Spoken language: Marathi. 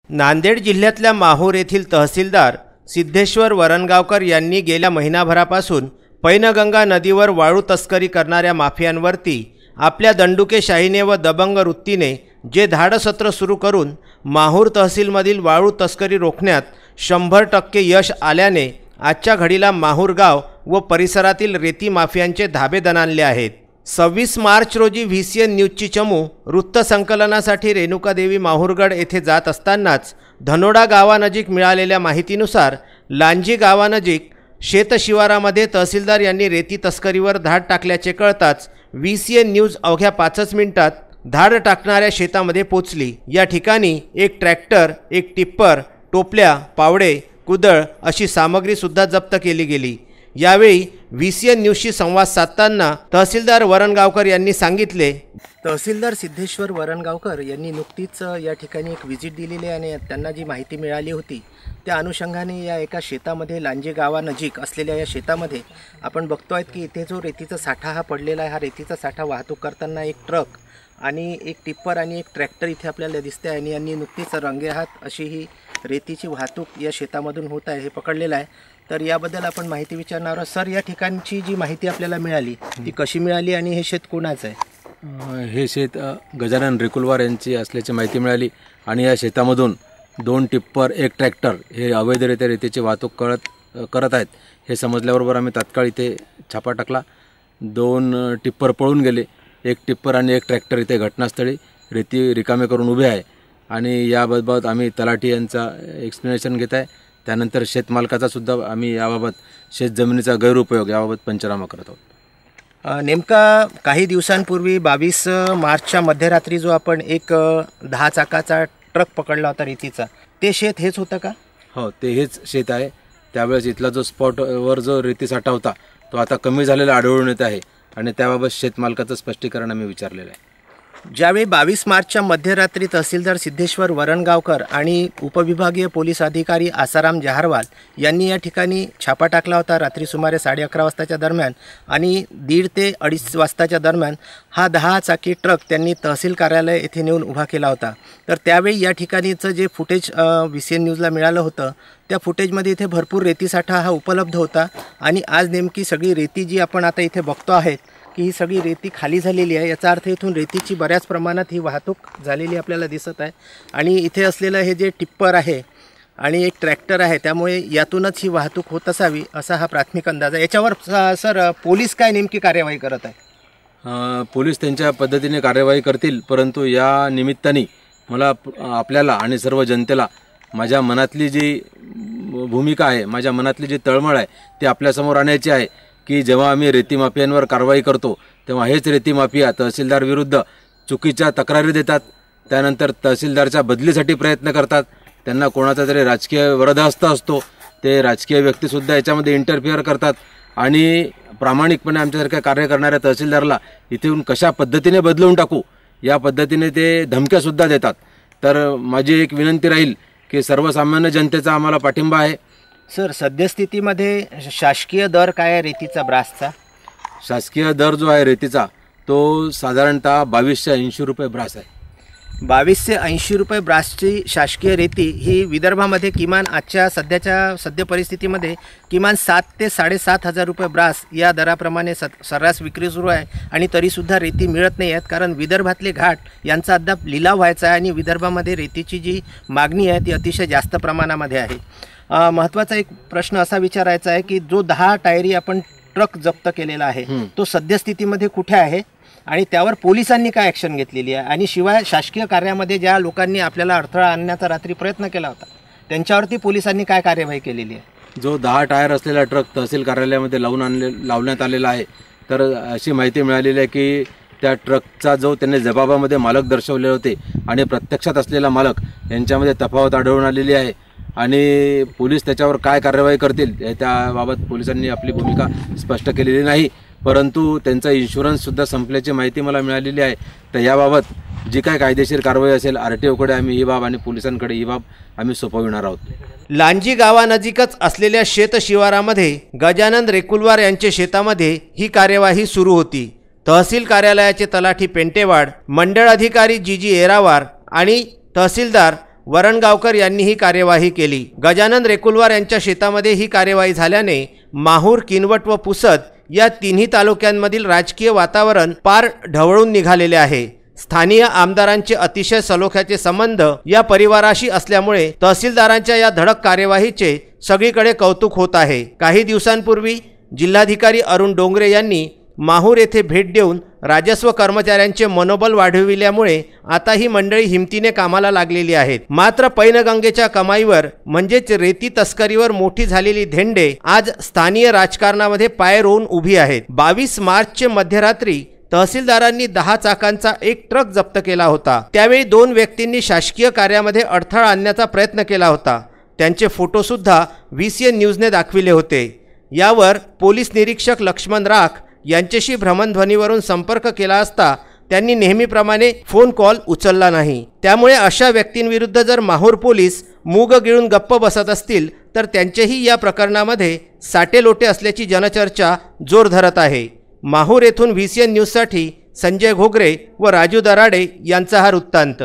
नांदेड जिल्ह्यातल्या माहूर येथील तहसीलदार सिद्धेश्वर वरणगावकर यांनी गेल्या महिनाभरापासून पैनगंगा नदीवर वाळू तस्करी करणाऱ्या माफियांवरती आपल्या दंडुकेशाहीने व दबंग वृत्तीने जे धाडसत्र सुरू करून माहूर तहसीलमधील वाळू तस्करी रोखण्यात 100% यश आल्याने आजच्या घडीला माहूर गाव व परिसरातील रेती माफियांचे धाबे दणाणले आहेत। 26 मार्च रोजी VCN न्यूजची चमू वृत्तसंकलनासाठी रेणुकादेवी माहूरगड येथे जात असतानाच धनोडा गावानजीक मिळालेल्या माहितीनुसार लांजी गावानजीक शेतशिवारामध्ये तहसीलदार यांनी रेती तस्करीवर धाड टाकल्याचे कळताच VCN न्यूज अवघ्या 5 मिनिटात धाड टाकणाऱ्या शेतामध्ये पोचली। या ठिकाणी एक ट्रॅक्टर, एक टिप्पर, टोपल्या, पावडे, कुदळ अशी सामग्री सुद्धा जप्त केली गेली। यावेळी VCN न्यूजशी संवाद साधताना तहसीलदार वरणगावकर यांनी सांगितले, तहसीलदार सिद्धेश्वर वरणगावकर यांनी नुकतीच या ठिकाणी एक व्हिजिट दिलेली आणि त्यांना जी माहिती मिळाली होती त्या अनुषंगाने या एका शेतामध्ये लांजे गावानजीक असलेल्या या शेतामध्ये आपण बघतोय की इथे जो रेतीचा साठा हा पडलेला आहे, हा रेतीचा साठा वाहतूक करताना एक ट्रक आणि एक टिप्पर आणि एक ट्रॅक्टर इथे आपल्याला दिसते आणि यांनी नुकतीच रंगेहात अशी ही रेतीची वाहतूक या शेतामधून होत आहे हे पकडलेलं आहे। तर याबद्दल आपण माहिती विचारणार आहोत। सर, या ठिकाणची जी माहिती आपल्याला मिळाली ती कशी मिळाली आणि हे शेत कोणाचं आहे? हे शेत गजानन रेकुलवार यांची असल्याची माहिती मिळाली आणि या शेतामधून 2 टिप्पर, एक ट्रॅक्टर हे अवैधरित्या रेतीची वाहतूक करत आहेत हे समजल्याबरोबर आम्ही तात्काळ इथे छापा टाकला। 2 टिप्पर पळून गेले, एक टिप्पर आणि एक ट्रॅक्टर इथे घटनास्थळी रेती रिकामे करून उभे आहे आणि याबाबत आम्ही तलाठी यांचा एक्सप्लेनेशन घेत आहे। त्यानंतर शेतमालकाचा सुद्धा आम्ही याबाबत शेत जमिनीचा गैरउपयोग याबाबत पंचनामा करत आहोत। नेमका काही दिवसांपूर्वी 22 मार्चच्या मध्यरात्री जो आपण एक 10 चाकाचा ट्रक पकडला होता रेतीचा, ते शेत हेच होतं का? हो, ते हेच शेत आहे। त्यावेळेस इथला जो स्पॉटवर जो रेती साठा होता तो आता कमी झालेला आढळून येत आहे आणि त्याबाबत शेतमालकाचं स्पष्टीकरण आम्ही विचारलेलं आहे। ज्यावेळी 22 मार्चच्या मध्यरात्री तहसीलदार सिद्धेश्वर वरणगावकर आणि उपविभागीय पोलीस अधिकारी आसाराम जहारवाल यांनी या ठिकाणी छापा टाकला होता रात्री सुमारे 11:30 वाजताच्या दरम्यान आणि 1:30 ते 2:30 वाजताच्या दरम्यान हा 10 चाकी ट्रक त्यांनी तहसील कार्यालय येथे नेऊन उभा केला होता। तर त्यावेळी या ठिकाणीचं जे फुटेज VCN न्यूजला मिळालं होतं त्या फुटेजमध्ये इथे भरपूर रेतीसाठा हा उपलब्ध होता आणि आज नेमकी सगळी रेती जी आपण आता इथे बघतो आहेत की ही सगळी रेती खाली झालेली आहे। याचा अर्थ इथून रेतीची बऱ्याच प्रमाणात ही वाहतूक झालेली आपल्याला दिसत आहे आणि इथे असलेलं हे जे टिप्पर आहे आणि एक ट्रॅक्टर आहे त्यामुळे यातूनच ही वाहतूक होत असावी असा हा प्राथमिक अंदाज आहे। याच्यावर सर पोलीस काय नेमकी कार्यवाही करत आहे? पोलीस त्यांच्या पद्धतीने कार्यवाही करतील, परंतु या निमित्ताने मला आपल्याला आणि सर्व जनतेला माझ्या मनातली जी भूमिका आहे, माझ्या मनातली जी तळमळ आहे ती आपल्यासमोर आणायची आहे की जेव्हा आम्ही रेती माफियांवर कारवाई करतो तेव्हा हेच रेती माफिया तहसीलदार विरुद्ध चुकीच्या तक्रारी देतात, त्यानंतर तहसीलदारच्या बदलीसाठी प्रयत्न करतात। त्यांना कोणाचा तरी राजकीय वरदहस्त असतो, ते राजकीय व्यक्तीसुद्धा याच्यामध्ये इंटरफिअर करतात आणि प्रामाणिकपणे आमच्यासारख्या कार्य करणाऱ्या तहसीलदारला इथून कशा पद्धतीने बदलून टाकू या पद्धतीने ते धमक्यासुद्धा देतात। तर माझी एक विनंती राहील की सर्वसामान्य जनतेचा आम्हाला पाठिंबा आहे। सर, सद्यस्थितीमध्ये शासकीय दर काय आहे रेतीचा, ब्रासचा? शासकीय दर जो आहे रेतीचा तो साधारणतः 2280 रुपये ब्रास आहे। 2280 रुपये ब्रासची शासकीय रेती ही विदर्भामध्ये किमान आजच्या सध्या परिस्थितीमध्ये किमान 7 ते 7,500 रुपये ब्रास या दराप्रमाणे सर्रास विक्री सुरू आहे आणि तरीसुद्धा रेती मिळत नाही आहेत, कारण विदर्भातले घाट यांचा अद्याप लिलाव व्हायचा आहे आणि विदर्भामध्ये रेतीची जी मागणी आहे ती अतिशय जास्त प्रमाणामध्ये आहे। महत्त्वाचा एक प्रश्न असा विचारायचा आहे की जो 10 टायरी आपण ट्रक जप्त केलेला आहे तो सद्यस्थितीमध्ये कुठे आहे आणि त्यावर पोलिसांनी काय ॲक्शन घेतलेली आहे आणि शिवाय शासकीय कार्यामध्ये ज्या लोकांनी आपल्याला अडथळा आणण्याचा रात्री प्रयत्न केला होता त्यांच्यावरती पोलिसांनी काय कार्यवाही केलेली आहे? जो 10 टायर असलेला ट्रक तहसील कार्यालयामध्ये लावण्यात आलेला आहे, तर अशी माहिती मिळालेली आहे की त्या ट्रकचा जो त्यांनी जबाबामध्ये मालक दर्शवले होते आणि प्रत्यक्षात असलेला मालक यांच्यामध्ये तफावत आढळून आलेली आहे आणि पोलीस त्याच्यावर काय कार्यवाही करतील त्याबाबत पोलिसांनी आपली भूमिका स्पष्ट केलेली नाही, परंतु त्यांचा इन्शुरन्ससुद्धा संपल्याची माहिती मला मिळालेली आहे। तर याबाबत जी काय कायदेशीर कारवाई असेल RTOकडे आम्ही ही बाब आणि पोलिसांकडे ही बाब आम्ही सोपविणार आहोत। लांजी गावानजीकच असलेल्या शेतशिवारामध्ये गजानन रेकुलवार यांच्या शेतामध्ये ही कार्यवाही सुरू होती। तहसील कार्यालयाचे तलाठी पेंटेवाड, मंडळ अधिकारी GG येरावार आणि तहसीलदार वरणगावकर यांनी ही कार्यवाही केली। गजानन रेकुलवार यांच्या शेतामध्ये ही कार्यवाही झाल्याने माहूर, किनवट व पुसद या तिन्ही तालुक्यांमधील राजकीय वातावरण पार ढवळून निघालेले आहे। स्थानीय आमदारांचे अतिशय सलोख्याचे संबंध या परिवाराशी असल्यामुळे तहसीलदारांच्या या धडक कार्यवाहीचे सगळीकडे कौतुक होत आहे। काही दिवसांपूर्वी जिल्हाधिकारी अरुण डोंगरे यांनी माहूर येथे भेट देऊन राजस्व कर्मचाऱ्यांचे मनोबल वाढविल्यामुळे आता ही मंडळी हिमतीने कामाला लागलेली आहेत। मात्र पैनगंगेच्या कमाईवर म्हणजेच रेती तस्करीवर मोठी झालेली धेंडे आज स्थानीय राजकारणामध्ये पाय रोवून उभी आहेत। 22 मार्चचे मध्यरात्री तहसीलदारांनी 10 चाकांचा एक ट्रक जप्त केला होता। त्यावेळी 2 व्यक्तींनी शासकीय कार्यामध्ये अडथळा आणण्याचा प्रयत्न केला होता। त्यांचे फोटो सुद्धा VCN न्यूजने दाखविले होते। यावर पोलीस निरीक्षक लक्ष्मण राख यांच्याशी भ्रमणध्वनीवरून संपर्क केला असता त्यांनी नेहमीप्रमाणे फोन कॉल उचलला नाही। त्यामुळे अशा व्यक्तींविरुद्ध जर माहूर पोलीस मूग गिळून गप्प बसत असतील तर त्यांचेही या प्रकरणामध्ये साटेलोटे असल्याची जनचर्चा जोर धरत आहे। माहूर येथून VCN न्यूजसाठी संजय घोगरे व राजू दराडे यांचा हा वृत्तांत।